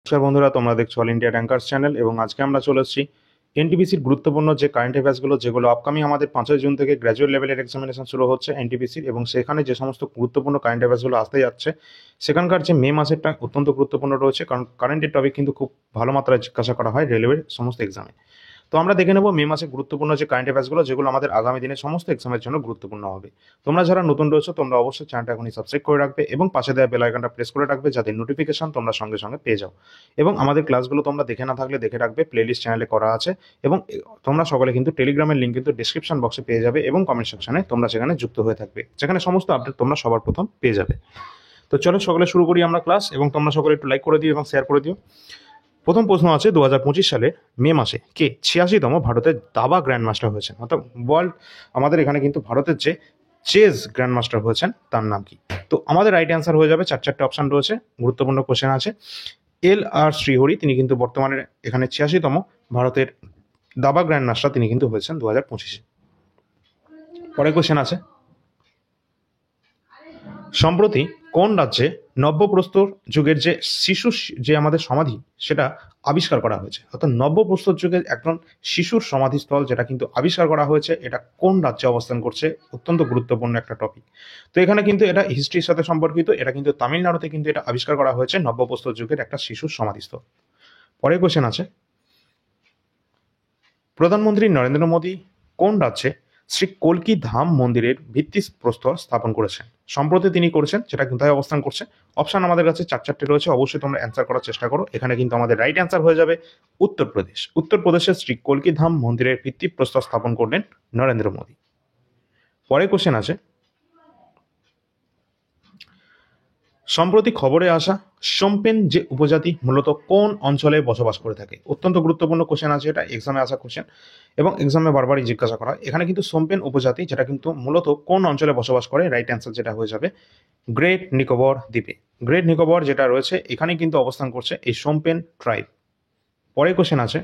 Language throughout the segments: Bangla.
নমস্কার বন্ধুরা, তোমরা দেখছো অল ইন্ডিয়া র্যাঙ্কার্স চ্যানেল এবং আজকে আমরা চলে এসেছি এনটিপিসির গুরুত্বপূর্ণ যে কারেন্ট অ্যাফেয়ার্সগুলো যেগুলো আপকামিং আমাদের 5ই জুন থেকে গ্র্যাজুয়েট লেভেলের এক্সামিনেশন শুরু হচ্ছে এনটিপিসির, এবং সেখানে যে সমস্ত গুরুত্বপূর্ণ কারেন্ট অ্যাফেয়ার্সগুলো আসতে যাচ্ছে সেখানকার যে মে মাসেরটা অত্যন্ত গুরুত্বপূর্ণ রয়েছে, কারণ কারেন্টের টপিক কিন্তু খুব ভালো মাত্রায় জিজ্ঞাসা করা হয় রেলওয়ের সমস্ত এক্সামে। তো আমরা দেখে নেব মে মাসে গুরুত্বপূর্ণ যে কারেন্ট অ্যাফেয়ার্সগুলো যেগুলো আমাদের আগামী দিনে সমস্ত এক্সামের জন্য গুরুত্বপূর্ণ হবে। তোমরা যারা নতুন রয়েছো তোমরা অবশ্যই চ্যানেলটা এখনই সাবস্ক্রাইব করে রাখবে এবং পাশে দেওয়া বেল আইকনটা প্রেস করে রাখবে যাতে নোটিফিকেশন তোমরা সঙ্গে সঙ্গে পেয়ে যাও। এবং আমাদের ক্লাসগুলো তোমরা দেখে না থাকলে দেখে রাখবে, প্লেলিস্ট চ্যানেলে করা আছে এবং তোমরা সকলে কিন্তু টেলিগ্রামের লিঙ্ক কিন্তু ডিসক্রিপশন বক্সে পেয়ে যাবে এবং কমেন্ট সেকশনে তোমরা সেখানে যুক্ত হয়ে থাকবে, যেখানে সমস্ত আপডেট তোমরা সবার প্রথম পেয়ে যাবে। তো চলো সকলে শুরু করি আমরা ক্লাস, এবং তোমরা সকলে একটু লাইক করে দিও এবং শেয়ার করে দিও। প্রথম প্রশ্ন আছে 2025 সালে মে মাসে কে 86তম ভারতের দাবা গ্র্যান্ড মাস্টার হয়েছেন, অর্থাৎ ওয়ার্ল্ড আমাদের এখানে কিন্তু ভারতের যে চেস গ্র্যান্ড মাস্টার হয়েছেন তার নাম কি? তো আমাদের রাইট অ্যান্সার হয়ে যাবে, চারটে অপশন রয়েছে, গুরুত্বপূর্ণ কোশ্চেন আছে। এল আর শ্রীহরি, তিনি কিন্তু বর্তমানে এখানে 86তম ভারতের দাবা গ্র্যান্ড মাস্টার তিনি কিন্তু হয়েছেন 2025-এ। পরে কোশ্চেন আছে, সম্প্রতি কোন রাজ্যে নব্যপ্রস্তর যুগের যে শিশু যে আমাদের সমাধি সেটা আবিষ্কার করা হয়েছে, অর্থাৎ নব্যপ্রস্তর যুগের একজন শিশুর সমাধিস্থল যেটা কিন্তু আবিষ্কার করা হয়েছে, এটা কোন রাজ্যে অবস্থান করছে? অত্যন্ত গুরুত্বপূর্ণ একটা টপিক। তো এখানে কিন্তু এটা হিস্ট্রির সাথে সম্পর্কিত, এটা কিন্তু তামিলনাড়ুতে কিন্তু এটা আবিষ্কার করা হয়েছে, নব্যপ্রস্তর যুগের একটা শিশুর সমাধিস্থল। পরে কোশ্চেন আছে, প্রধানমন্ত্রী নরেন্দ্র মোদী কোন রাজ্যে শ্রী কল্কি ধাম মন্দিরের ভিত্তিপ্রস্তর স্থাপন করেছেন? সম্প্রতি তিনি করেছেন, সেটা কোথায় অবস্থান করছে? অপশন আমাদের কাছে চারটে রয়েছে, অবশ্যই তোমরা অ্যান্সার করার চেষ্টা করো। এখানে কিন্তু আমাদের রাইট অ্যান্সার হয়ে যাবে উত্তরপ্রদেশ। উত্তরপ্রদেশের শ্রী কল্কি ধাম মন্দিরের ভিত্তিপ্রস্তর স্থাপন করলেন নরেন্দ্র মোদী। পরে কোশ্চেন আছে, সম্প্রতি খবরে আসা সোমপেন যে উপজাতি মূলত কোন অঞ্চলে বসবাস করে থাকে? অত্যন্ত গুরুত্বপূর্ণ কোশ্চেন আছে, এটা এক্সামে আসা কোশ্চেন এবং এক্সামে বারবারই জিজ্ঞাসা করা হয়। এখানে কিন্তু সোমপেন উপজাতি যেটা কিন্তু মূলত কোন অঞ্চলে বসবাস করে, রাইট অ্যান্সার যেটা হয়ে যাবে গ্রেট নিকোবর দ্বীপে। গ্রেট নিকোবর যেটা রয়েছে এখানে কিন্তু অবস্থান করছে এই সোমপেন ট্রাইব। পরে কোশ্চেন আছে,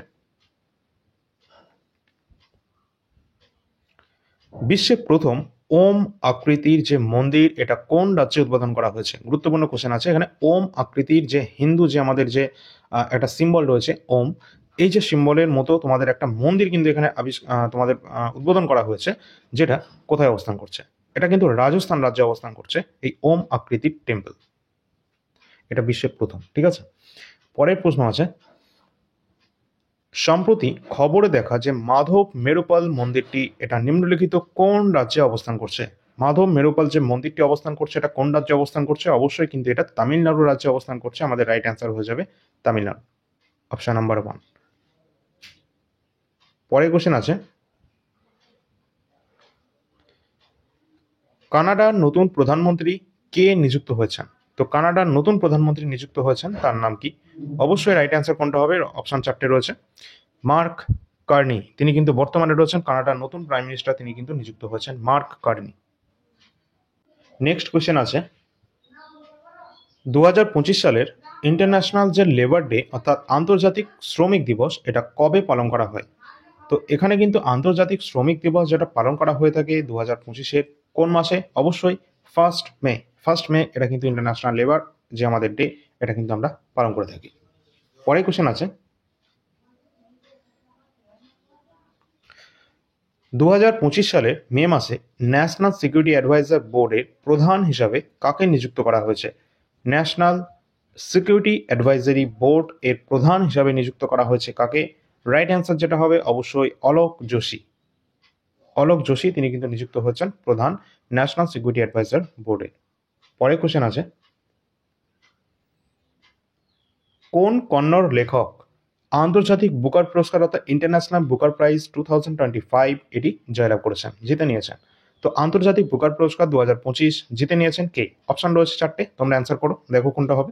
বিশ্বে প্রথম ওম আকৃতির যে মন্দির এটা কোন রাজ্যে উদ্বোধন করা হয়েছে? গুরুত্বপূর্ণ কোশ্চেন আছে এখানে। ওম আকৃতির যে হিন্দু যে আমাদের যে একটা সিম্বল রয়েছে ওম, এই যে সিম্বলের মতো তোমাদের একটা মন্দির কিন্তু এখানে তোমাদের উদ্বোধন করা হয়েছে, যেটা কোথায় অবস্থান করছে? এটা কিন্তু রাজস্থান রাজ্যে অবস্থান করছে এই ওম আকৃতির টেম্পল, এটা বিশ্বের প্রথম। ঠিক আছে, পরের প্রশ্ন আছে, সম্প্রতি খবরে দেখা যে মাধব মেরুপাল মন্দিরটি এটা নিম্নলিখিত কোন রাজ্যে অবস্থান করছে? মাধব মেরুপাল যে মন্দিরটি অবস্থান করছে এটা কোন রাজ্যে অবস্থান করছে? অবশ্যই কিন্তু এটা তামিলনাড়ু রাজ্যে অবস্থান করছে। আমাদের রাইট অ্যান্সার হয়ে যাবে তামিলনাড়ু, অপশন নাম্বার 1। পরের কোশ্চেন আছে, কানাডার নতুন প্রধানমন্ত্রী কে নিযুক্ত হয়েছেন? তো কানাডার নতুন প্রধানমন্ত্রী নিযুক্ত হয়েছেন, তার নাম কি? অবশ্যই রাইট অ্যান্সার কোনটা হবে? অপশন 4টে রয়েছে। মার্ক কার্নি, তিনি কিন্তু বর্তমানে রয়েছেন কানাডার নতুন প্রাইম মিনিস্টার, তিনি কিন্তু নিযুক্ত হয়েছেন মার্ক কার্নি। নেক্সট কোশ্চেন আছে, 2025 সালের ইন্টারন্যাশনাল যে লেবার ডে অর্থাৎ আন্তর্জাতিক শ্রমিক দিবস এটা কবে পালন করা হয়? তো এখানে কিন্তু আন্তর্জাতিক শ্রমিক দিবস যেটা পালন করা হয়ে থাকে 2025-এর কোন মাসে? অবশ্যই 1 মে। 1 মে এটা কিন্তু ইন্টারন্যাশনাল লেবার যে আমাদের ডে এটা কিন্তু আমরা পালন করে থাকি। পরের কোশ্চেন আছে, 2025 সালের মে মাসে ন্যাশনাল সিকিউরিটি অ্যাডভাইজার বোর্ডের প্রধান হিসাবে কাকে নিযুক্ত করা হয়েছে? ন্যাশনাল সিকিউরিটি অ্যাডভাইজারি বোর্ড এর প্রধান হিসাবে নিযুক্ত করা হয়েছে কাকে? রাইট অ্যান্সার যেটা হবে অবশ্যই অলোক যোশী। অলোক যোশী তিনি কিন্তু নিযুক্ত হয়েছেন প্রধান ন্যাশনাল সিকিউরিটি অ্যাডভাইজার বোর্ডের। পরের কোশ্চেন আছে, কোন কন্নড় লেখক আন্তর্জাতিক বুকার পুরস্কার অর্থাৎ ইন্টারন্যাশনাল বুকার প্রাইজ 2025 এটি জয়লাভ করেছেন, জিতে নিয়েছেন? তো আন্তর্জাতিক বুকার পুরস্কার 2025 জিতে নিয়েছেন কে? অপশন রয়েছে 4টে, তোমরা অ্যান্সার করো, দেখো কোনটা হবে।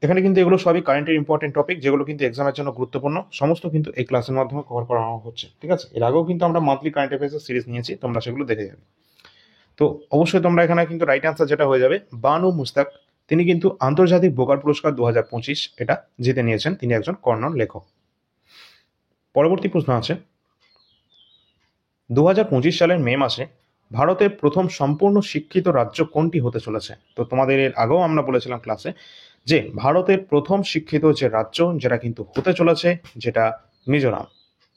এখানে কিন্তু এগুলো সবই কারেন্টের ইম্পর্টেন্ট টপিক যেগুলো কিন্তু এক্সামের জন্য গুরুত্বপূর্ণ, সমস্ত কিন্তু এই ক্লাসের মাধ্যমে কভার করানো হচ্ছে। ঠিক আছে, এর আগেও কিন্তু আমরা মান্থলি কারেন্ট অ্যাফেয়ার্সের সিরিজ নিয়েছি, তোমরা সেগুলো দেখে যাবে। তো অবশ্যই তোমরা এখানে কিন্তু রাইট অ্যান্সার যেটা হয়ে যাবে বানু মুস্তাক, তিনি কিন্তু আন্তর্জাতিক বুকার পুরস্কার 2025 এটা জিতে নিয়েছেন, তিনি একজন কন্নড় লেখক। পরবর্তী প্রশ্ন আছে, 2025 সালের মে মাসে ভারতের প্রথম সম্পূর্ণ শিক্ষিত রাজ্য কোনটি হতে চলেছে? তো তোমাদের এর আগেও আমরা বলেছিলাম ক্লাসে যে ভারতের প্রথম শিক্ষিত যে রাজ্য যেটা কিন্তু হতে চলেছে, যেটা মিজোরাম।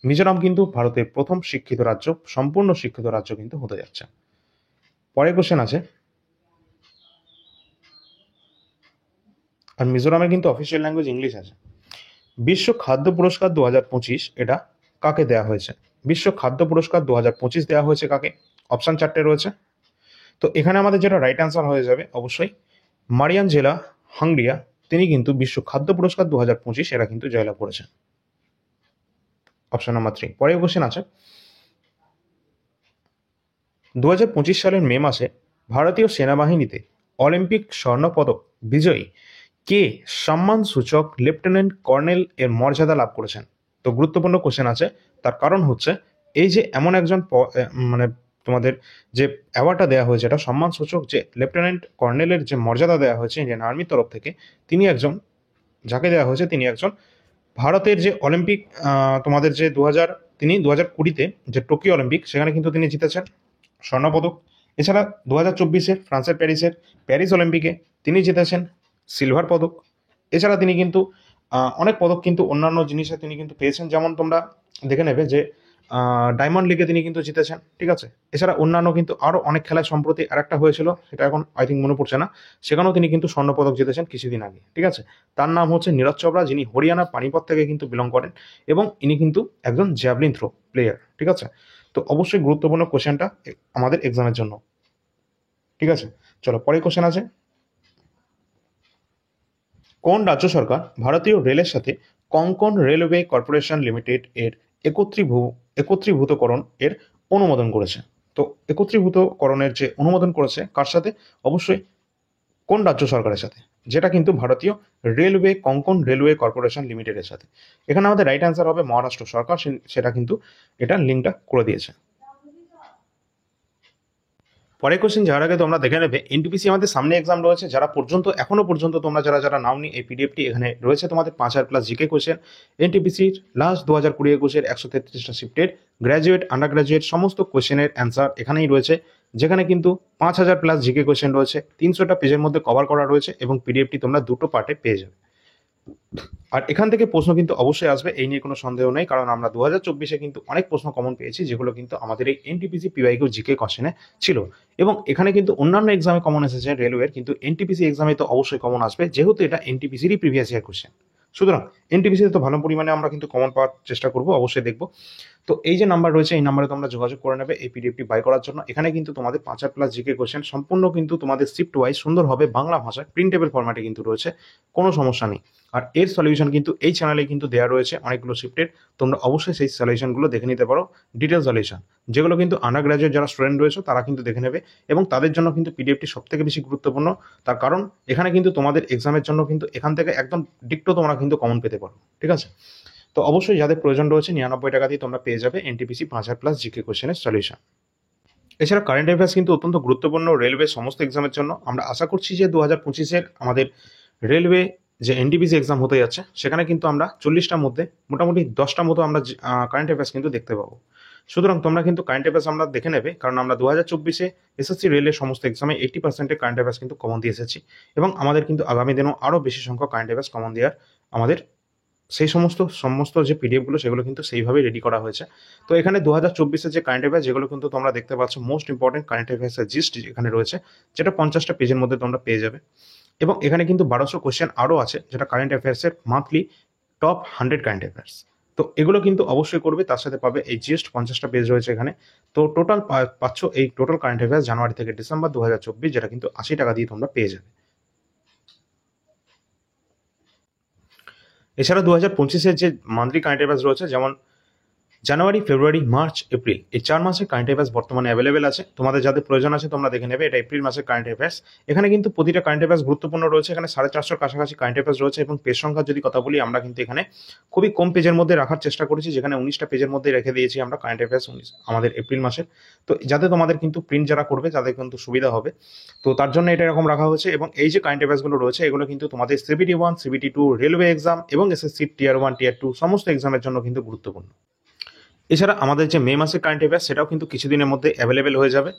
মিজোরাম কিন্তু ভারতের প্রথম শিক্ষিত রাজ্য, সম্পূর্ণ শিক্ষিত রাজ্য কিন্তু হতে যাচ্ছে। পরের কোশ্চেন আছে, আর মিজোরামে কিন্তু অফিসিয়াল ল্যাঙ্গুয়েজ ইংলিশ আছে। বিশ্ব খাদ্য পুরস্কার 2025 এটা কাকে দেওয়া হয়েছে? বিশ্ব খাদ্য পুরস্কার 2025 দেওয়া হয়েছে কাকে? অপশন 4টে রয়েছে। তো এখানে আমাদের যেটা রাইট অ্যান্সার হয়ে যাবে অবশ্যই মারিয়ান জেলা হাংরিয়া, তিনি কিন্তু বিশ্ব খাদ্য পুরস্কার 2025 এরা কিন্তু জয়লাভ করেছেন। Option number 3। পরের কোশ্চেন আছে, 2025 সালের মে মাসে ভারতীয় সেনাবাহিনীতে অলিম্পিক স্বর্ণপদক বিজয়ী কে সম্মান সূচক লেফটেন্যান্ট কর্নেল এর মর্যাদা লাভ করেছেন? তো গুরুত্বপূর্ণ কোশ্চেন আছে, তার কারণ হচ্ছে এই যে এমন একজন মানে তোমাদের যে অ্যাওয়ার্ডটা দেওয়া হয়েছে, এটা সম্মান সূচক যে লেফটেন্যান্ট কর্নেলের যে মর্যাদা দেওয়া হয়েছে ইন্ডিয়ান আর্মির তরফ থেকে, তিনি একজন, যাকে দেওয়া হয়েছে তিনি একজন ভারতের যে অলিম্পিক তোমাদের যে তিনি 2020-তে যে টোকিও অলিম্পিক, সেখানে কিন্তু তিনি জিতেছেন স্বর্ণপদক। এছাড়া 2024-এর ফ্রান্সের প্যারিস অলিম্পিকে তিনি জিতেছেন সিলভার পদক। এছাড়া তিনি কিন্তু অনেক পদক কিন্তু অন্যান্য জিনিসে তিনি কিন্তু পেয়েছেন, যেমন তোমরা দেখে নেবে যে ডায়মন্ড লিগে তিনি কিন্তু জিতেছেন, ঠিক আছে। এছাড়া অন্যান্য কিন্তু আরও অনেক খেলায় সম্প্রতি আরেকটা হয়েছিল, সেটা এখন আই থিঙ্ক মনে পড়ছে না, সেখানেও তিনি কিন্তু স্বর্ণপদক জিতেছেন কিছুদিন আগে, ঠিক আছে। তার নাম হচ্ছে নীরজ চোপড়া, যিনি হরিয়ানা পানিপত থেকে কিন্তু বিলং করেন এবং ইনি কিন্তু একজন জ্যাভলিন থ্রো প্লেয়ার, ঠিক আছে। তো অবশ্যই গুরুত্বপূর্ণ কোশ্চেনটা আমাদের এক্সামের জন্য, ঠিক আছে। চলো পরের কোশ্চেন আছে, কোন রাজ্য সরকার ভারতীয় রেলের সাথে কোঙ্কণ রেলওয়ে কর্পোরেশন লিমিটেড এর একত্রীভূতকরণ এর অনুমোদন করেছে? তো একত্রীভূতকরণের যে অনুমোদন করেছে কার সাথে? অবশ্যই কোন রাজ্য সরকারের সাথে? যেটা কিন্তু ভারতীয় রেলওয়ে কোঙ্কণ রেলওয়ে কর্পোরেশন লিমিটেডের সাথে। এখানে আমাদের রাইট অ্যান্সার হবে মহারাষ্ট্র সরকার, সেটা কিন্তু এটা লিঙ্কটা করে দিয়েছে। পরের কোশ্চেন যাওয়ার আগে তোমরা দেখে নেবে এনটিপিসি আমাদের সামনে এক্সাম রয়েছে, যারা এখনো পর্যন্ত তোমরা যারা নাওনি, এই পিডিএফটি এখানে রয়েছে তোমাদের 5000+ জিকে কোশ্চেন। এনটিপিসির লাস্ট 2020-21 133টা শিফটেড গ্র্যাজুয়েট আন্ডার গ্র্যাজুয়েট সমস্ত কোশ্চেনের অ্যান্সার এখানেই রয়েছে, যেখানে কিন্তু 5000+ জিকে কোশ্চেন রয়েছে, 300টা পেজের মধ্যে কভার করা রয়েছে এবং পিডিএফটি তোমরা দুটো পার্টে পেয়ে যাবে। আর এখান থেকে প্রশ্ন কিন্তু অবশ্যই আসবে, এই নিয়ে কোনো সন্দেহ নেই, কারণ আমরা 2024-এ কিন্তু অনেক প্রশ্ন কমন পেয়েছি, যেগুলো কিন্তু আমাদের এই এনটিপিসি পিওয়াইকিউ জিকে কোশ্চেনে ছিল। এবং এখানে কিন্তু অন্যান্য এক্সামে কমন এসেছে রেলওয়ের, কিন্তু এনটিপিসি এক্সামে তো অবশ্যই কমন আসবে, যেহেতু এটা এনটিপিসিরই প্রিভিয়াস ইয়ার কোশ্চেন। সুতরাং এনটিপিসিতে তো ভালো পরিমাণে আমরা কিন্তু কমন পাওয়ার চেষ্টা করবো, অবশ্যই দেখবো। তো এই যে নাম্বার রয়েছে, এই নাম্বারে তোমরা যোগাযোগ করে নেবে এই পিডিএফটি বাই করার জন্য। এখানে কিন্তু তোমাদের 5000+ জিকে কোশ্চেন সম্পূর্ণ কিন্তু তোমাদের শিফট ওয়াইজ সুন্দরভাবে বাংলা ভাষায় প্রিন্টেবল ফরম্যাটে কিন্তু রয়েছে, কোনো সমস্যা নেই। আর এর সলিউশন কিন্তু এই চ্যানেলে কিন্তু দেওয়া রয়েছে অনেকগুলো শিফটের, তোমরা অবশ্যই সেই সলিউশনগুলো দেখে নিতে পারো, ডিটেল সলিউশন, যেগুলো কিন্তু আন্ডার গ্র্যাজুয়েট যারা স্টুডেন্ট রয়েছে তারা কিন্তু দেখে নেবে, এবং তাদের জন্য কিন্তু পিডিএফটি সব থেকে বেশি গুরুত্বপূর্ণ। তার কারণ এখানে কিন্তু তোমাদের এক্সামের জন্য কিন্তু এখান থেকে একদম ডিক্টো তোমরা কিন্তু কমন পেতে পারো, ঠিক আছে। তো অবশ্যই যাদের প্রয়োজন রয়েছে 99 টাকা দিয়ে তোমরা পেয়ে যাবে এনটিপিসি 5000+ জিকে কোশ্চেনের সলিউশন। এছাড়া কারেন্ট অ্যাফেয়ার্স কিন্তু অত্যন্ত গুরুত্বপূর্ণ রেলওয়ে সমস্ত এক্সামের জন্য। আমরা আশা করছি যে 2025-এর আমাদের রেলওয়ে যে এনটিপিসি এক্সাম হতে যাচ্ছে, সেখানে কিন্তু আমরা 40টার মধ্যে মোটামুটি 10টার মতো আমরা কারেন্ট অ্যাফেয়ার্স কিন্তু দেখতে পাবো। সুতরাং তোমরা কিন্তু কারেন্ট অ্যাফেয়ার্স আমরা দেখে নেবে, কারণ আমরা 2024-এ এসএসসি রেলের সমস্ত এক্সামে 80%-এর কারেন্ট অ্যাফেয়ার্স কিন্তু কমন দিয়ে এসেছি, এবং আমাদের কিন্তু আগামী দিনেও আরও বেশি সংখ্যক কারেন্ট অ্যাফেয়ার্স কমন দেওয়ার আমাদের সেই সমস্ত যে পিডিএফগুলো সেগুলো কিন্তু সেইভাবেই রেডি করা হয়েছে। তো এখানে 2024-এর যে কারেন্ট অ্যাফেয়ার্স, যেগুলো কিন্তু তোমরা দেখতে পাচ্ছ মোস্ট ইম্পর্টেন্ট কারেন্ট অ্যাফেয়ার্সের জিস্ট এখানে রয়েছে, যেটা 50টা পেজের মধ্যে তোমরা পেয়ে যাবে। এবং এখানে কিন্তু 1200 কোশ্চেন আরও আছে, যেটা কারেন্ট অ্যাফেয়ার্সের মান্থলি টপ 100 কারেন্ট অ্যাফেয়ার্স। তো এগুলো কিন্তু অবশ্যই করবে, তার সাথে পাবে এই জিস্ট 50টা পেজ রয়েছে এখানে। তো টোটাল পাচ্ছ এই টোটাল কারেন্ট অ্যাফেয়ার্স জানুয়ারি থেকে ডিসেম্বর 2024, যেটা কিন্তু 80 টাকা দিয়ে তোমরা পেয়ে যাবে। এছাড়া 2025-এর যে মান্থলি কারেন্ট অ্যাফেয়ার্স রয়েছে, যেমন জানুয়ারি, ফেব্রুয়ারি, মার্চ, এপ্রিল, এই 4 মাসের কারেন্ট অ্যাফেয়ার্স বর্তমানে অ্যাভেলেবেল আছে। তোমাদের যাদের প্রয়োজন আছে তোমরা দেখে নেবে, এটা এপ্রিল মাসের কারেন্ট অ্যাফেয়ার্স। এখানে কিন্তু প্রতিটা কারেন্ট অ্যাফেয়ার্স গুরুত্বপূর্ণ রয়েছে, এখানে 450-র কাছাকাছি কারেন্ট অ্যাফেয়ার্স রয়েছে। এবং পেজ সংখ্যার যদি কথা বলি, আমরা কিন্তু এখানে খুবই কম পেজের মধ্যে রাখার চেষ্টা করেছি, যেখানে 19টা পেজের মধ্যে রেখে দিয়েছি আমরা কারেন্ট অ্যাফেয়ার্স আমাদের এপ্রিল মাসের। তো যাতে তোমাদের কিন্তু প্রিন্ট যারা করবে তাদের কিন্তু সুবিধা হবে, তো তার জন্য এটা এরকম রাখা হয়েছে। এবং এই যে কারেন্ট অ্যাফেয়ার্সগুলো রয়েছে, এগুলো কিন্তু তোমাদের সিবিটি 1, সিবিটি 2, রেলওয়ে এক্সাম এবং এসএসসি টিয়ার 1, টিয়ার 2 সমস্ত এক্সামের জন্য কিন্তু গুরুত্বপূর্ণ। এছাড়া আমাদের যে মে মাসের কারেন্ট অ্যাফেয়ার্স, সেটাও কিন্তু কিছুদিনের মধ্যে অ্যাভেলেবেল হয়ে যাবে।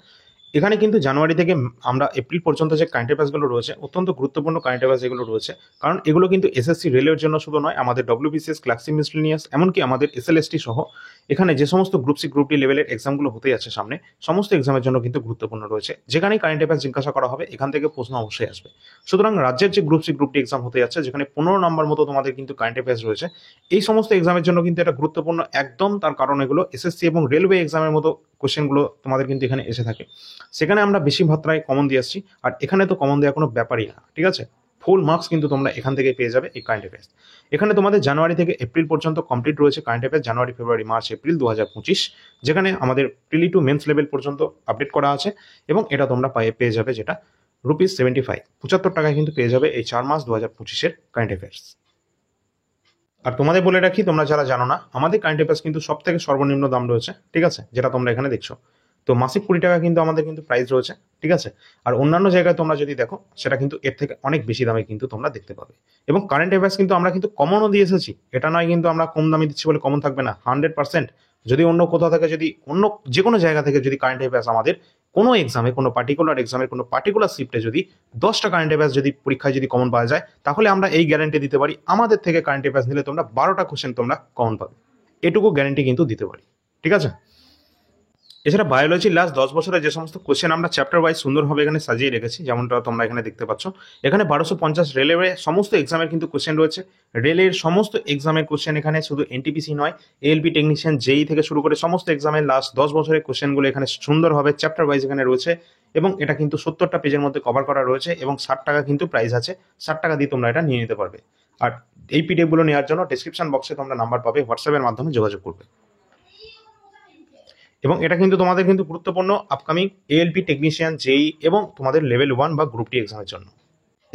এখানে কিন্তু জানুয়ারি থেকে আমরা এপ্রিল পর্যন্ত যে কারেন্ট অ্যাফেয়ার্সগুলো রয়েছে অত্যন্ত গুরুত্বপূর্ণ কারেন্ট অ্যাফেয়ার্স এগুলো রয়েছে, কারণ এগুলো কিন্তু এসএসসি রেলের জন্য শুধু নয়, আমাদের ডব্লিউবিসিএস, ক্লার্কশিপ মিসলেনিয়াস, এমনকি আমাদের এসএলএসটি সহ এখানে যে সমস্ত গ্রুপ সি গ্রুপ ডি লেভেলের এক্সামগুলো হতে যাচ্ছে সামনে, সমস্ত এক্সামের জন্য কিন্তু গুরুত্বপূর্ণ রয়েছে। যেখানেই কারেন্ট অ্যাফেয়ার্স জিজ্ঞাসা করা হবে এখান থেকে প্রশ্ন অবশ্যই আসবে। সুতরাং রাজ্যের যে group C group D exam হতে যাচ্ছে, যেখানে 15 নম্বর মতো তোমাদের কিন্তু কারেন্ট অ্যাফেয়ার্স রয়েছে, এই সমস্ত এক্সামের জন্য কিন্তু এটা গুরুত্বপূর্ণ একদম। তার কারণ এগুলো এসএসসি এবং রেলওয়ে এক্সামের মতো কোশ্চেনগুলো তোমাদের কিন্তু এখানে এসে থাকে। সেখানে আমরা বেশি মাত্রায় কমন দিয়ে আসছি, আর এখানে তো কমন দেওয়ার কোনো ব্যাপারই না, ঠিক আছে। ফুল মার্কস কিন্তু তোমরা এখান থেকে পেয়ে যাবে এই কারেন্ট অ্যাফেয়ার্স। এখানে তোমাদের জানুয়ারি থেকে এপ্রিল পর্যন্ত কমপ্লিট রয়েছে কারেন্ট অ্যাফেয়ার্স, জানুয়ারি, ফেব্রুয়ারি, মার্চ, এপ্রিল 2025, যেখানে আমাদের প্রিলি টু মেন্স লেভেল পর্যন্ত আপডেট করা আছে। এবং এটা তোমরা পেয়ে যাবে যেটা ₹75, 75 টাকায় কিন্তু পেয়ে যাবে এই 4 মাস 2025-এর কারেন্ট অ্যাফেয়ার্স। আর তোমাদের বলে রাখি, তোমরা যারা জানো না, আমাদের কারেন্ট অ্যাফেয়ার্স কিন্তু সব থেকে সর্বনিম্ন দাম রয়েছে, ঠিক আছে, যেটা তোমরা এখানে দেখছো। তো মাসিক 20 টাকা কিন্তু আমাদের কিন্তু প্রাইস রয়েছে, ঠিক আছে। আর অন্যান্য জায়গায় তোমরা যদি দেখো সেটা কিন্তু এর থেকে অনেক বেশি দামে কিন্তু তোমরা দেখতে পাবে। এবং কারেন্ট অ্যাফেয়ার্স কিন্তু আমরা কিন্তু কমনও দিয়ে এসেছি, এটা নয় কিন্তু আমরা কম দামে দিচ্ছি বলে কমন থাকবে না, 100%। যদি অন্য কোথাও থেকে, যদি অন্য যে কোনো জায়গা থেকে যদি কারেন্ট অ্যাফেয়ার্স আমাদের কোনো এক্সামে, কোনো পার্টিকুলার এক্সামের কোনো পার্টিকুলার শিফটে যদি 10টা কারেন্ট অ্যাফেয়ার্স যদি পরীক্ষায় যদি কমন পাওয়া যায়, তাহলে আমরা এই গ্যারান্টি দিতে পারি আমাদের থেকে কারেন্ট অ্যাফেয়ার্স নিলে তোমরা 12টা কোশ্চেন তোমরা কমন পাবে, এটুকু গ্যারান্টি কিন্তু দিতে পারি, ঠিক আছে। এছাড়া বায়োলজির লাস্ট 10 বছরের যে সমস্ত কোশ্চেন আমরা চ্যাপ্টার ওয়াইজ সুন্দরভাবে এখানে সাজিয়ে রেখেছি, যেমনটা তোমরা এখানে দেখতে পাচ্ছ। এখানে 1250 রেলওয়ে সমস্ত এক্সামের কিন্তু কোশ্চেন রয়েছে। রেলের সমস্ত এক্সামের কোশ্চেন এখানে, শুধু এনটিপিসি নয়, এএলপি টেকনিশিয়ান, জেই থেকে শুরু করে সমস্ত এক্সামের লাস্ট 10 বছরের কোশ্চেনগুলো এখানে সুন্দরভাবে চ্যাপ্টার ওয়াইজ এখানে রয়েছে। এবং এটা কিন্তু 70টা পেজের মধ্যে কভার করা রয়েছে, এবং 60 টাকা কিন্তু প্রাইস আছে, 60 টাকা দিয়ে তোমরা এটা নিয়ে নিতে পারবে। আর এই পিডিএফগুলো নেওয়ার জন্য ডিসক্রিপশন বক্সে তোমরা নাম্বার পাবে, হোয়াটসঅ্যাপের মাধ্যমে যোগাযোগ করবে। এবং এটা কিন্তু তোমাদের কিন্তু গুরুত্বপূর্ণ আপকামিং এএলপি টেকনিশিয়ান, জেই এবং তোমাদের লেভেল 1 বা গ্রুপ ডি এক্সামের জন্য।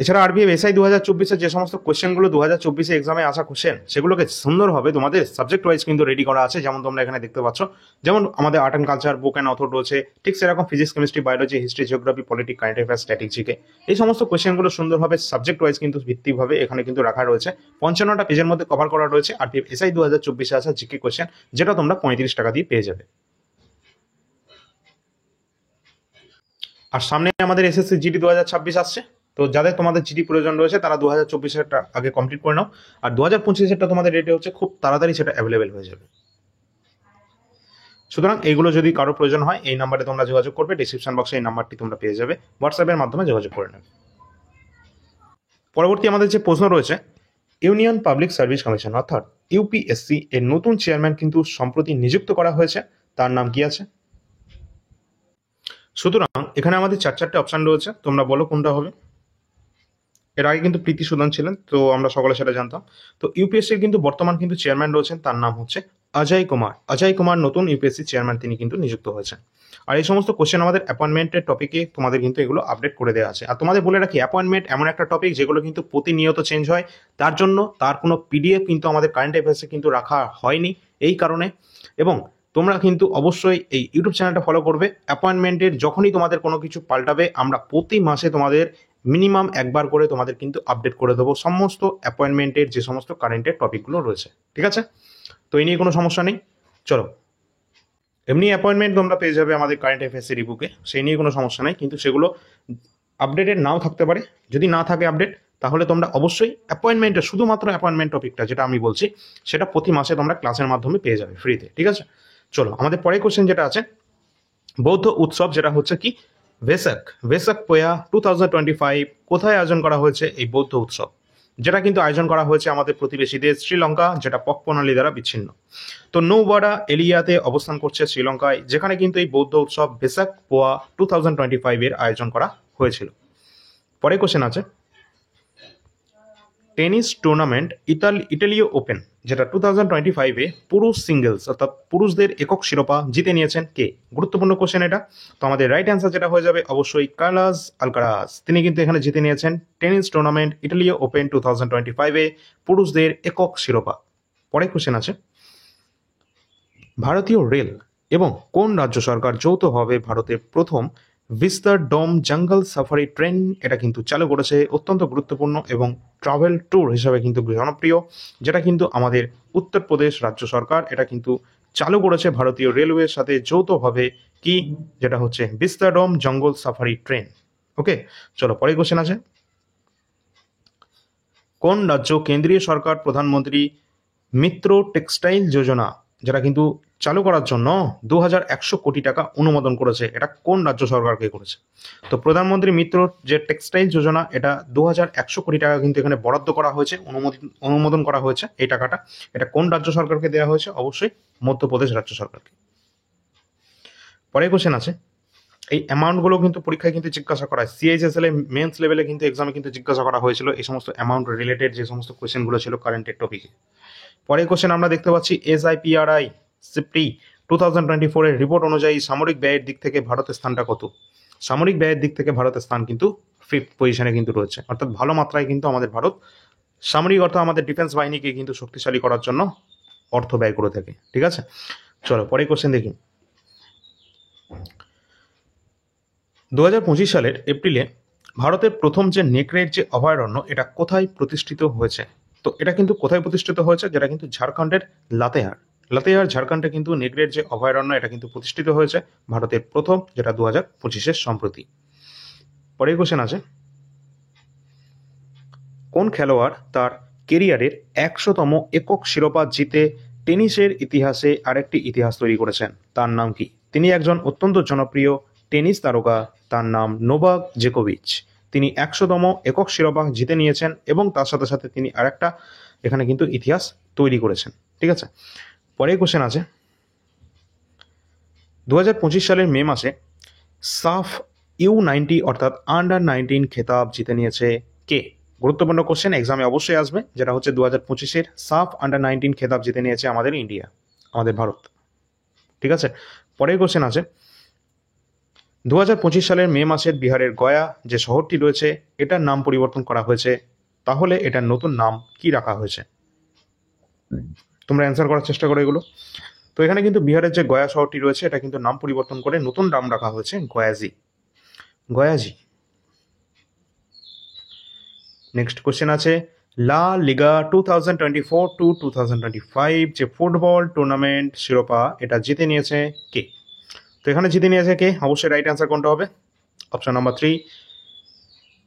এছাড়া আরবিএফ এসআই 2024-এর যে সমস্ত কোশ্চেনগুলো 2024 এক্সামে আসা কোশ্চেন, সেগুলোকে সুন্দরভাবে তোমাদের সাবজেক্ট ওয়াইজ কিন্তু রেডি করা আছে, যেমন তোমরা এখানে দেখতে পাচ্ছ। যেমন আমাদের art and culture, book and author রয়েছে, ঠিক সেরকম physics, chemistry, biology, history, geography, politics, current affairs, স্ট্যাটিস্টিকে, এই সমস্ত কোশ্চেনগুলো সুন্দরভাবে সাবজেক্ট ওয়াইজ কিন্তু ভিত্তিকভাবে এখানে কিন্তু রাখা রয়েছে। 55টা পেজের মধ্যে কভার করা রয়েছে আরবিএফ এসআই 2024-এ আসা জিকে কোশ্চেন, যেটা তোমরা 35 টাকা দিয়ে পেয়ে যাবে। আর সামনে আমাদের এসএসসি জিডি 2026 আসছে, তো যাদের তোমাদের জিডি প্রয়োজন রয়েছে তারা 2024-এরটা আগে কমপ্লিট করে নাও, আর 2025-এরটা তোমাদের রেডি হচ্ছে, খুব তাড়াতাড়ি সেটা অ্যাভেলেবেল হয়ে যাবে। সুতরাং এইগুলো যদি কারো প্রয়োজন হয় এই নাম্বারে তোমরা যোগাযোগ করবে, ডিসক্রিপশন বক্সে এই নাম্বারটি তোমরা পেয়ে যাবে, হোয়াটসঅ্যাপের মাধ্যমে যোগাযোগ করে নেবে। পরবর্তী আমাদের যে প্রশ্ন রয়েছে, ইউনিয়ন পাবলিক সার্ভিস কমিশন অর্থাৎ ইউপিএসসি এর নতুন চেয়ারম্যান কিন্তু সম্প্রতি নিযুক্ত করা হয়েছে, তার নাম কি আছে? সুতরাং এখানে আমাদের 4টা অপশন রয়েছে, তোমরা বলো কোনটা হবে। এর আগে কিন্তু প্রীতি সুদান ছিলেন, তো আমরা সকলে সেটা জানতাম। তো ইউপিএসসির কিন্তু বর্তমান কিন্তু চেয়ারম্যান রয়েছেন, তার নাম হচ্ছে অজয় কুমার। অজয় কুমার নতুন ইউপিএসসি চেয়ারম্যান, তিনি কিন্তু নিযুক্ত হয়েছেন। আর এই সমস্ত কোশ্চেন আমাদের অ্যাপয়েন্টমেন্টের টপিকে তোমাদের কিন্তু এগুলো আপডেট করে দেওয়া আছে। আর তোমাদের বলে রাখি, অ্যাপয়েন্টমেন্ট এমন একটা টপিক যেগুলো কিন্তু প্রতিনিয়ত চেঞ্জ হয়, তার জন্য তার কোনো পিডিএফ কিন্তু আমাদের কারেন্ট অ্যাফেয়ার্সে কিন্তু রাখা হয়নি এই কারণে। এবং তোমরা কিন্তু অবশ্যই এই ইউটিউব চ্যানেলটা ফলো করবে। অ্যাপয়েন্টমেন্টের যখনই তোমাদের কোনো কিছু পাল্টাবে, আমরা প্রতি মাসে তোমাদের মিনিমাম একবার করে তোমাদের কিন্তু আপডেট করে দেবো সমস্ত অ্যাপয়েন্টমেন্টের যে সমস্ত কারেন্টের টপিকগুলো রয়েছে, ঠিক আছে। তো এই নিয়ে কোনো সমস্যা নেই। চলো, এমনি অ্যাপয়েন্টমেন্ট তোমরা পেয়ে যাবে আমাদের কারেন্ট অ্যাফেয়ার্সের ইবুকে, সেই নিয়ে কোনো সমস্যা নেই, কিন্তু সেগুলো আপডেটেড নাও থাকতে পারে। যদি না থাকে আপডেট, তাহলে তোমরা অবশ্যই অ্যাপয়েন্টমেন্টের, শুধুমাত্র অ্যাপয়েন্টমেন্ট টপিকটা যেটা আমি বলছি, সেটা প্রতি মাসে তোমরা ক্লাসের মাধ্যমে পেয়ে যাবে ফ্রিতে, ঠিক আছে। চলো, আমাদের পরের কোশ্চেন যেটা আছে, বৌদ্ধ উৎসব যেটা হচ্ছে কি ভেসাক, ভেসাক পোয়া 2025 কোথায় আয়োজন করা হয়েছে এই বৌদ্ধ উৎসব, যেটা কিন্তু আয়োজন করা হয়েছে আমাদের প্রতিবেশী দেশ শ্রীলঙ্কা, যেটা পক প্রণালী দ্বারা বিচ্ছিন্ন। তো নৌবাড়া এলিয়াতে অবস্থান করছে শ্রীলঙ্কায়, যেখানে কিন্তু এই বৌদ্ধ উৎসব ভেসাক পোয়া 2025-এর আয়োজন করা হয়েছিল। পরে কোশ্চেন আছে, টেনিস টুর্নামেন্ট ইতালীয় ওপেন, যেটা 2025-এ পুরুষ সিঙ্গেলস অর্থাৎ পুরুষদের একক শিরোপা জিতে নিয়েছেন কে? গুরুত্বপূর্ণ কোশ্চেন এটা। তো আমাদের রাইট অ্যান্সার যেটা হয়ে যাবে অবশ্যই কার্লোস আলকারাজ, তিনি কিন্তু এখানে জিতে নিয়েছেন টেনিস টুর্নামেন্ট ইতালীয় ওপেন 2025-এ পুরুষদের একক শিরোপা। পরে কোশ্চেন আছে, ভারতীয় রেল এবং কোন রাজ্য সরকার যৌথভাবে ভারতের প্রথম ভিস্তার ডোম জঙ্গল সাফারি ট্রেন এটা কিন্তু চালু করেছে? অত্যন্ত গুরুত্বপূর্ণ এবং ট্রাভেল ট্যুর হিসাবে কিন্তু জনপ্রিয়, যেটা কিন্তু আমাদের উত্তরপ্রদেশ রাজ্য সরকার এটা কিন্তু চালু করেছে ভারতীয় রেলওয়ের সাথে যৌথভাবে, কি, যেটা হচ্ছে বিস্তাডোম জঙ্গল সাফারি ট্রেন। ওকে, চলো পরে কোশ্চেন আছে, কোন রাজ্য কেন্দ্রীয় সরকার প্রধানমন্ত্রী মিত্র টেক্সটাইল যোজনা, যেটা কিন্তু চালু করার জন্য 2100 কোটি টাকা অনুমোদন করেছে, এটা কোন রাজ্য সরকারকে করেছে? তো প্রধানমন্ত্রী মিত্র যে টেক্সটাইল যোজনা, এটা 2100 কোটি টাকা কিন্তু এখানে বরাদ্দ করা হয়েছে, অনুমোদন করা হয়েছে এই টাকাটা। এটা কোন রাজ্য সরকারকে দেওয়া হয়েছে? অবশ্যই মধ্যপ্রদেশ রাজ্য সরকারকে। পরে কোশ্চেন আছে, এই অ্যামাউন্টগুলো কিন্তু পরীক্ষায় কিন্তু জিজ্ঞাসা করা হয়, সিএইচএসএল মেন্স লেভেলে কিন্তু এক্সামে কিন্তু জিজ্ঞাসা করা হয়েছিল এই সমস্ত অ্যামাউন্ট রিলেটেড যে সমস্ত কোয়েশ্চেনগুলো ছিল কারেন্টের টপিকে। পরের কোশ্চেন আমরা দেখতে পাচ্ছি, এসআইপিআরআই সিপটি 2024 এর রিপোর্ট অনুযায়ী সামরিক ব্যয়ের দিক থেকে ভারতের স্থানটা কত? সামরিক ব্যয়ের দিক থেকে ভারতের স্থান কিন্তু 5th পজিশনে কিন্তু রয়েছে, অর্থাৎ ভালো মাত্রায় কিন্তু আমাদের ভারত সামরিক অর্থ আমাদের ডিফেন্স বাহিনীকে কিন্তু শক্তিশালী করার জন্য অর্থ ব্যয় করে থাকে। ঠিক আছে, চলো পরের কোশ্চেন দেখি। 2025 সালের এপ্রিলে ভারতের প্রথম যে নেকড়ের যে অভয়ারণ্য, এটা কোথায় প্রতিষ্ঠিত হয়েছে? তো এটা কিন্তু কোথায় প্রতিষ্ঠিত হয়েছে? যেটা কিন্তু ঝাড়খণ্ডের লাতেহার ঝাড়খণ্ডে কিন্তু নেকড়ের যে অভয়ারণ্য, এটা কিন্তু প্রতিষ্ঠিত হয়েছে ভারতের প্রথম, যেটা 2025 সম্প্রতি। পরের কোশ্চেন আছে, কোন খেলোয়াড় তার কেরিয়ারের 100তম একক শিরোপা জিতে টেনিসের ইতিহাসে আরেকটি ইতিহাস তৈরি করেছেন? তার নাম কি? তিনি একজন অত্যন্ত জনপ্রিয় টেনিস তারকা, তার নাম নোভাক জোকোভিচ। তিনি 100তম একক শিরোপা জিতে নিয়েছেন এবং তার সাথে সাথে তিনি আরেকটা এখানে কিন্তু ইতিহাস তৈরি করেছেন। ঠিক আছে, পরের কোশ্চেন আছে, 2025 সালের মে মাসে সাফ U90 অর্থাৎ আন্ডার 19 খেতাব জিতে নিয়েছে কে? গুরুত্বপূর্ণ কোশ্চেন, এক্সামে অবশ্যই আসবে, যেটা হচ্ছে 2025 সাফ আন্ডার 19 খেতাব জিতে নিয়েছে আমাদের ইন্ডিয়া, আমাদের ভারত। ঠিক আছে, পরের কোশ্চেন আছে, 2025 সালের মে মাসের বিহারের গয়া যে শহরটি রয়েছে, এটার নাম পরিবর্তন করা হয়েছে, তাহলে এটার নতুন নাম কি রাখা হয়েছে? তোমরা অ্যান্সার করার চেষ্টা করো এগুলো। তো এখানে কিন্তু বিহারের যে গয়া শহরটি রয়েছে, এটা কিন্তু নাম পরিবর্তন করে নতুন নাম রাখা হয়েছে গয়াজি। নেক্সট কোশ্চেন আছে, লা লিগা 2024-2025 যে ফুটবল টুর্নামেন্ট শিরোপা, এটা জিতে নিয়েছে কে? তো এখানে জিতে নিয়েছে কে? অবশ্যই রাইট অ্যান্সার কোনটা হবে? Option number 3,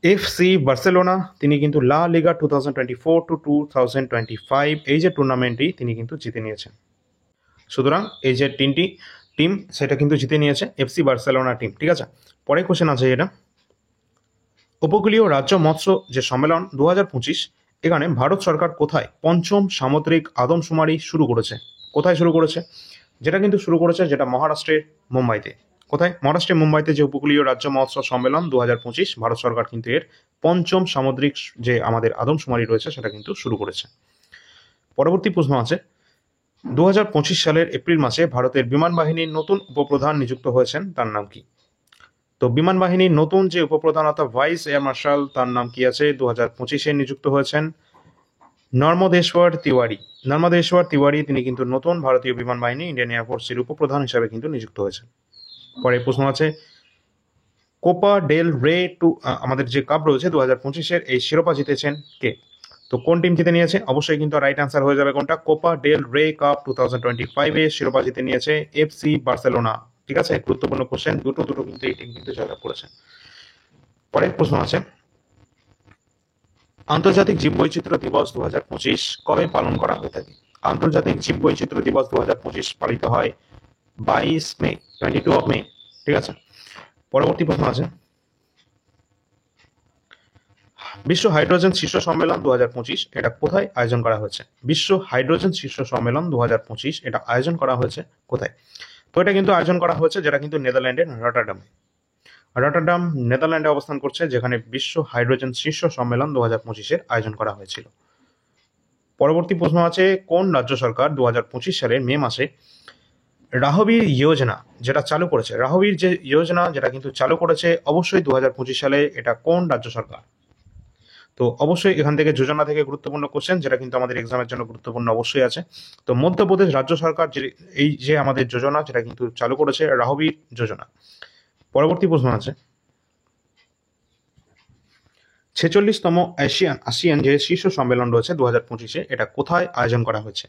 FC Barcelona. তিনি কিন্তু লা লিগা 2024-2025 এই যে টুর্নামেন্টটি তিনি কিন্তু জিতে নিয়েছেন। সুতরাং এই যে টিম সেটা কিন্তু জিতে নিয়েছে এফসি বার্সেলোনা টিম। ঠিক আছে, পরে কোশ্চেন আছে, এটা উপকূলীয় রাজ্য মৎস্য যে সম্মেলন 2025, এখানে ভারত সরকার কোথায় পঞ্চম সামুদ্রিক আদমশুমারি শুরু করেছে? কোথায় শুরু করেছে? যেটা কিন্তু শুরু করেছে, যেটা মহারাষ্ট্রের মুম্বাইতে। কোথায়? মহারাষ্ট্রের মুম্বাইতে যে উপকূলীয় রাজ্য মৎস্য সম্মেলন 2025, ভারত সরকার কিন্তু এর পঞ্চম সামুদ্রিক যে আমাদের আদমশুমারি রয়েছে সেটা কিন্তু শুরু করেছে। পরবর্তী প্রশ্ন আছে, 2025 সালের এপ্রিল মাসে ভারতের বিমান বাহিনীর নতুন উপপ্রধান নিযুক্ত হয়েছেন, তার নাম কি? তো বিমান বাহিনীর নতুন যে উপপ্রধান অর্থাৎ ভাইস এয়ার মার্শাল, তার নাম কি আছে? 2025-এ নিযুক্ত হয়েছেন নর্মদেশ্বর তিওয়ারি। তিনি কিন্তু নতুন ভারতীয় বিমান বাহিনী ইন্ডিয়ান এয়ারফোর্সের উপপ্রধান হিসাবে কিন্তু নিযুক্ত হয়েছেন। পরে প্রশ্ন আছে, কোপা ডেল রে আমাদের যে কাপ রয়েছে 2025-এর, এই শিরোপা জিতেছেন কে? তো কোন টিম জিতে নিয়েছে? অবশ্যই কিন্তু রাইট অ্যান্সার হয়ে যাবে কোনটা? কোপা ডেল রে কাপ 2025-এ শিরোপা জিতে নিয়েছে এফসি বার্সেলোনা। ঠিক আছে, গুরুত্বপূর্ণ কোশ্চেন, দুটো কিন্তু এই টিম কিন্তু জয়লাভ করেছে। পরের প্রশ্ন আছে, আন্তর্জাতিক জীববৈচিত্র্য দিবস 2025 কবে পালন করা হয়ে থাকে? আন্তর্জাতিক জীববৈচিত্র্য দিবস 2025 পালিত হয় 22 মে, 22 মে। ঠিক আছে, পরবর্তী প্রশ্ন আছে, বিশ্ব হাইড্রোজেন শীর্ষ সম্মেলন 2025 এটা কোথায় আয়োজন করা হয়েছে? বিশ্ব হাইড্রোজেন শীর্ষ সম্মেলন 2025 এটা আয়োজন করা হয়েছে কোথায়? তো এটা কিন্তু আয়োজন করা হয়েছে, যেটা কিন্তু নেদারল্যান্ডের রটারডাম নেদারল্যান্ডে অবস্থান করছে, যেখানে বিশ্ব হাইড্রোজেন শীর্ষ সম্মেলন 2025-এর আয়োজন করা হয়েছিল। পরবর্তী প্রশ্ন আছে, কোন রাজ্য সরকার 2025 সালের মে মাসে রাহবীর যোজনা যেটা চালু করেছে? রাহবীর যে যোজনা যেটা কিন্তু চালু করেছে অবশ্যই 2025 সালে, এটা কোন রাজ্য সরকার? তো অবশ্যই এখান থেকে যোজনা থেকে গুরুত্বপূর্ণ কোশ্চেন, যেটা কিন্তু আমাদের এক্সামের জন্য গুরুত্বপূর্ণ অবশ্যই আছে। তো মধ্যপ্রদেশ রাজ্য সরকার যে এই যে আমাদের যোজনা যেটা কিন্তু চালু করেছে রাহবীর যোজনা। পরবর্তী প্রশ্ন আছে, 46তম আসিয়ান যে শীর্ষ সম্মেলন রয়েছে 2025-এ, এটা কোথায় আয়োজন করা হয়েছে?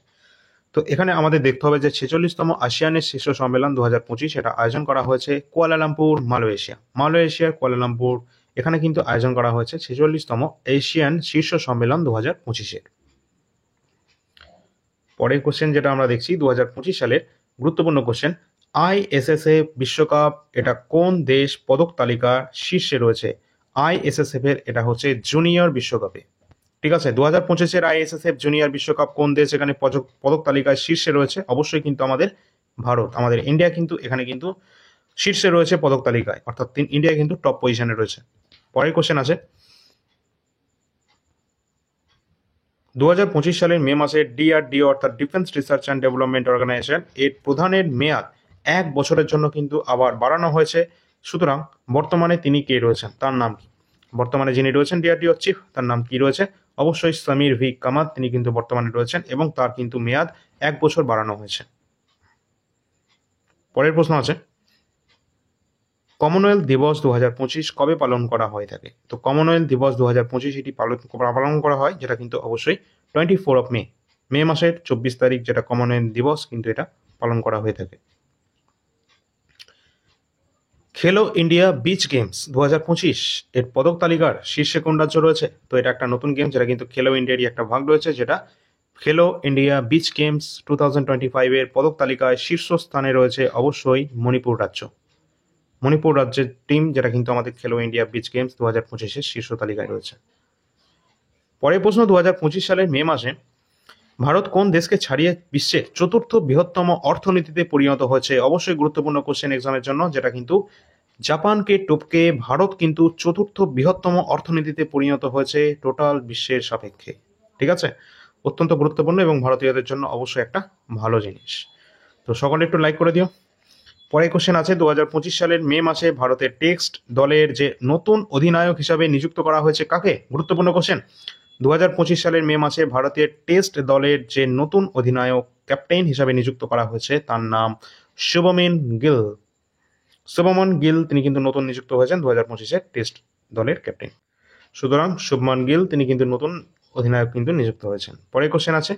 তো তো এখানে আমাদের দেখতে হবে যে 46তম আসিয়ানের শীর্ষ সম্মেলন 2025 এটা আয়োজন করা হয়েছে কুয়ালালামপুর, মালয়েশিয়ার কুয়ালালামপুর। এখানে কিন্তু আয়োজন করা হয়েছে 46তম এশিয়ান শীর্ষ সম্মেলন 2025-এর। পরের কোশ্চেন যেটা আমরা দেখছি 2025 সালের গুরুত্বপূর্ণ কোশ্চেন, আইএসএসএফ বিশ্বকাপ এটা কোন দেশ পদক তালিকার শীর্ষে রয়েছে? আইএসএসএফ এর এটা হচ্ছে জুনিয়র বিশ্বকাপে। ঠিক আছে, 2025-এর আইএসএসএফ জুনিয়র বিশ্বকাপ কোন দেশ এখানে পদক তালিকায় শীর্ষে রয়েছে? অবশ্যই কিন্তু আমাদের ভারত, আমাদের ইন্ডিয়া কিন্তু এখানে কিন্তু শীর্ষে রয়েছে পদক তালিকায়, অর্থাৎ ইন্ডিয়া কিন্তু টপ পজিশনে রয়েছে। পরের কোশ্চেন আছে 2025 সালের মে মাসে ডিআরডিও অর্থাৎ defence research and development organisation এর প্রধানের মেয়াদ 1 বছরের জন্য কিন্তু আবার বাড়ানো হয়েছে। সুতরাং বর্তমানে তিনি কে রয়েছেন, তার নাম কি? বর্তমানে যিনি রয়েছেন ডিআরডিও চিফ, তার নাম কি রয়েছে? অবশ্যই সমীর ভি কামাত, তিনি কিন্তু বর্তমানে রয়েছেন এবং তার কিন্তু মেয়াদ 1 বছর বাড়ানো হয়েছে। পরের প্রশ্ন আছে কমনওয়েলথ দিবস 2025 কবে পালন করা হয়ে থাকে? তো কমনওয়েলথ দিবস 2025 এটি পালন করা হয়, যেটা কিন্তু অবশ্যই 24 অফ মে মাসের 24 তারিখ, যেটা কমনওয়েলথ দিবস কিন্তু এটা পালন করা হয়ে থাকে। খেলো ইন্ডিয়া বিচ গেমস 2025 এর পদক তালিকার শীর্ষে কোন রাজ্য রয়েছে? তো এটা একটা নতুন গেম, যেটা কিন্তু খেলো ইন্ডিয়ারই একটা ভাগ রয়েছে, যেটা খেলো ইন্ডিয়া বিচ গেমস 2025 এর পদক তালিকায় শীর্ষস্থানে রয়েছে অবশ্যই মণিপুর রাজ্য। মণিপুর রাজ্যের টিম, যেটা কিন্তু আমাদের খেলো ইন্ডিয়া বিচ গেমস 2025-এর শীর্ষ তালিকায় রয়েছে। পরের প্রশ্ন 2025 সালের মে মাসে ভারত কোন দেশকে ছাড়িয়ে বিশ্বের 4র্থ বৃহত্তম অর্থনীতিতে পরিণত হয়েছে? অবশ্যই গুরুত্বপূর্ণ কোশ্চেন এক্সামের জন্য, যেটা কিন্তু জাপানকে টপকে ভারত কিন্তু 4র্থ বৃহত্তম অর্থনীতিতে পরিণত হয়েছে টোটাল বিশ্বের সাপেক্ষে। ঠিক আছে, অত্যন্ত গুরুত্বপূর্ণ এবং ভারতীয়দের জন্য অবশ্যই একটা ভালো জিনিস। তো সকলে একটু লাইক করে দিও। পরের কোশ্চেন আছে 2025 সালের মে মাসে ভারতের টেস্ট দলের যে নতুন অধিনায়ক হিসাবে নিযুক্ত করা হয়েছে কাকে? গুরুত্বপূর্ণ কোশ্চেন। 2025 সালের মে মাসে ভারতের টেস্ট দলের যে নতুন অধিনায়ক ক্যাপ্টেন হিসাবে নিযুক্ত করা হয়েছে তার নাম শুভমন গিল। শুভমন গিল তিনি কিন্তু নতুন নিযুক্ত হয়েছেন 2025-এর টেস্ট দলের ক্যাপ্টেন। সুতরাং শুভমন গিল তিনি কিন্তু নতুন অধিনায়ক কিন্তু নিযুক্ত হয়েছেন। পরের কোশ্চেন আছে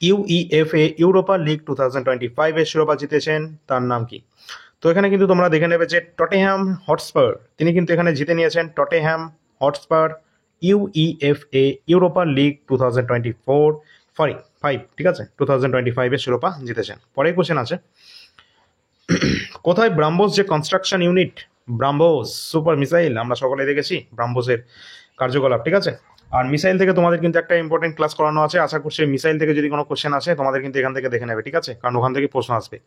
ইউইএফএ ইউরোপা লিগ 2025 এর শিরোপা জিতেছেন, তার নাম কি? তো এখানে কিন্তু তোমরা দেখে নেবে যে টটেনহ্যাম হটস্পার তিনি কিন্তু এখানে জিতে নিয়েছেন। Tottenham Hotspur UEFA Europa league 2024-5, ঠিক আছে, 2025 এর শিরোপা জিতেছেন। পরের কোশ্চেন আছে কোথায় ব্রাহ্মোস যে construction unit, BrahMos super missile, আমরা সকলে দেখেছি ব্রাহ্মোসের কার্যকলাপ। ঠিক আছে, আর মিসাইল থেকে তোমাদের কিন্তু একটা ইম্পর্টেন্ট ক্লাস করানো আছে, আশা করছি মিসাইল থেকে যদি কোনো কোশ্চেন আসে তোমাদের কিন্তু এখান থেকে দেখে নেবে। ঠিক আছে, কারণ ওখান থেকে প্রশ্ন আসবে।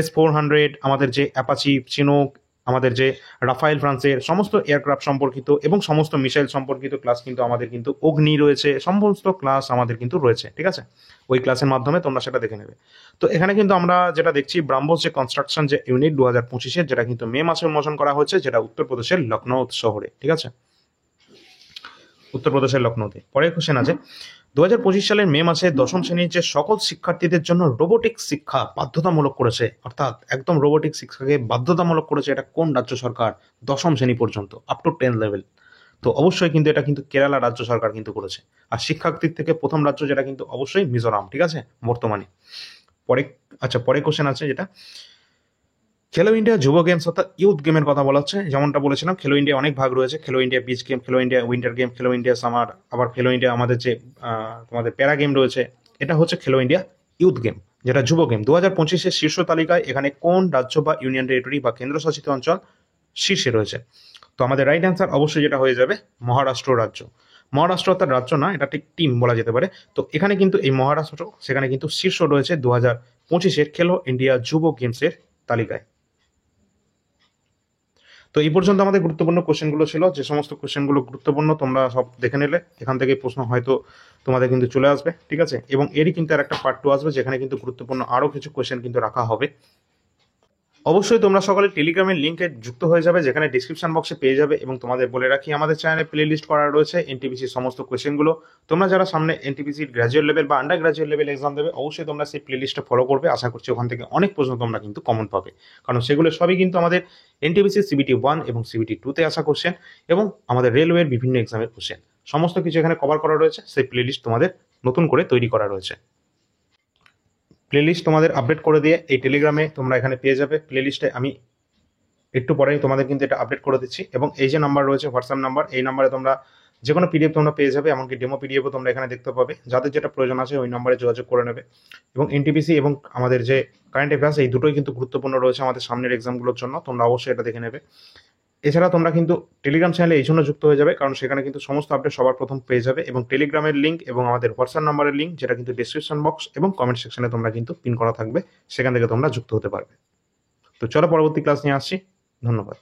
S-400 আমাদের যে অ্যাপাচি চিনুক, আমাদের যে রাফায়েল ফ্রান্সের সমস্ত এয়ারক্রাফট সম্পর্কিত এবং সমস্ত মিসাইল সম্পর্কিত ক্লাস কিন্তু আমাদের কিন্তু অগ্নি রয়েছে, সমস্ত ক্লাস আমাদের কিন্তু রয়েছে। ঠিক আছে, ওই ক্লাসের মাধ্যমে তোমরা সেটা দেখে নেবে। তো এখানে কিন্তু আমরা যেটা দেখছি ব্রাহ্মোস যে কনস্ট্রাকশন যে ইউনিট 2025-এর, যেটা কিন্তু মে মাসে উন্মোচন করা হয়েছে, যেটা উত্তরপ্রদেশের লখনৌ শহরে। ঠিক আছে, উত্তরপ্রদেশের লখনৌতে। পরের কোশ্চেন আছে 2025 সালের মে মাসে 10ম শ্রেণীর যে সকল শিক্ষার্থীদের জন্য রোবোটিক শিক্ষা বাধ্যতামূলক করেছে, অর্থাৎ একদম রোবোটিক শিক্ষাকে বাধ্যতামূলক করেছে, এটা কোন রাজ্য সরকার? 10ম শ্রেণী পর্যন্ত, আপ টু 10 লেভেল। তো অবশ্যই কিন্তু এটা কিন্তু কেরালা রাজ্য সরকার কিন্তু করেছে। আর শিক্ষার্থীর থেকে প্রথম রাজ্য যেটা কিন্তু অবশ্যই মিজোরাম। ঠিক আছে, বর্তমানে। পরে কোশ্চেন আছে যেটা খেলো ইন্ডিয়া যুব গেমস অর্থাৎ ইউথ গেমের কথা বলা হচ্ছে। যেমনটা বলেছিলাম খেলো ইন্ডিয়া অনেক ভাগ রয়েছে, খেলো ইন্ডিয়া বিচ গেম, খেলো ইন্ডিয়া উইন্টার গেম, খেলো ইন্ডিয়া সামার, আবার খেলো ইন্ডিয়া আমাদের যে তোমাদের প্যারা গেম রয়েছে, এটা হচ্ছে খেলো ইন্ডিয়া ইউথ গেম, যেটা যুব গেম। 2025-এর শীর্ষ তালিকায় এখানে কোন রাজ্য বা ইউনিয়ন টেরিটরি বা কেন্দ্রশাসিত অঞ্চল শীর্ষে রয়েছে? তো আমাদের রাইট অ্যান্সার অবশ্যই যেটা হয়ে যাবে মহারাষ্ট্র রাজ্য। মহারাষ্ট্র অর্থাৎ রাজ্য না, এটা ঠিক টিম বলা যেতে পারে। তো এখানে কিন্তু এই মহারাষ্ট্র সেখানে কিন্তু শীর্ষ রয়েছে 2025-এর খেলো ইন্ডিয়া যুব গেমসের তালিকায়। তো এই পর্যন্ত আমাদের গুরুত্বপূর্ণ কোশ্চেনগুলো ছিল। যে সমস্ত কোশ্চেনগুলো গুরুত্বপূর্ণ তোমরা সব দেখে নিলে, এখান থেকে প্রশ্ন হয়তো তোমাদের কিন্তু চলে আসবে। ঠিক আছে, এবং এরই কিন্তু আর একটা পার্ট 2 আসবে, যেখানে কিন্তু গুরুত্বপূর্ণ আরও কিছু কোশ্চেন কিন্তু রাখা হবে। অবশ্যই তোমরা সকলে টেলিগ্রামের লিঙ্কে যুক্ত হয়ে যাবে, যেখানে ডিসক্রিপশন বক্সে পেয়ে যাবে। এবং তোমাদের বলে রাখি আমাদের চ্যানেলে প্লে লিস্ট করা রয়েছে এনটিপিসির সমস্ত কোশ্চেনগুলো। তোমরা যারা সামনে এনটিপিসির গ্র্যাজুয়েট লেভেল বা আন্ডার গ্র্যাজুয়েট লেভেল এক্সাম দেবে, অবশ্যই তোমরা সেই প্লে লিস্টটা ফলো করবে। আশা করছি ওখান থেকে অনেক প্রশ্ন তোমরা কিন্তু কমন পাবে, কারণ সেগুলো সবই কিন্তু আমাদের এনটিপিসি CBT 1 এবং CBT 2-তে আসা কোশ্চেন এবং আমাদের রেলওয়ের বিভিন্ন এক্সামের কোশ্চেন। সমস্ত কিছু এখানে কভার করা রয়েছে, সেই প্লে লিস্ট তোমাদের নতুন করে তৈরি করা রয়েছে। প্লেলিস্ট তোমাদের আপডেট করে দিয়ে এই টেলিগ্রামে তোমরা এখানে পেয়ে যাবে। প্লেলিস্টে আমি একটু পরেই তোমাদের কিন্তু এটা আপডেট করে দিচ্ছি, এবং এই যে নাম্বার রয়েছে হোয়াটসঅ্যাপ নাম্বার, এই নাম্বারে তোমরা যে কোনো পিডিএফ তোমরা পেয়ে যাবে, এমনকি ডেমো পিডিএফও তোমরা এখানে দেখতে পাবে। যাদের যেটা প্রয়োজন আছে ওই নাম্বারে যোগাযোগ করে নেবে। এবং এনটিপিসি এবং আমাদের যে কারেন্ট অ্যাফেয়ার্স, এই দুটোই কিন্তু গুরুত্বপূর্ণ রয়েছে আমাদের সামনের এক্সামগুলোর জন্য, তোমরা অবশ্যই এটা দেখে নেবে। এছাড়া তোমরা কিন্তু টেলিগ্রাম চ্যানেলে এই জন্য যুক্ত হয়ে যাবে, কারণ সেখানে কিন্তু সমস্ত আপডেট সবার প্রথম পেয়ে যাবে, এবং টেলিগ্রামের লিঙ্ক এবং আমাদের হোয়াটসঅ্যাপ নাম্বারের লিঙ্ক, যেটা কিন্তু ডিসক্রিপশন বক্স এবং কমেন্ট সেকশনে তোমরা কিন্তু পিন করা থাকবে, সেখান থেকে তোমরা যুক্ত হতে পারবে। তো চলো পরবর্তী ক্লাস নিয়ে আসছি। ধন্যবাদ।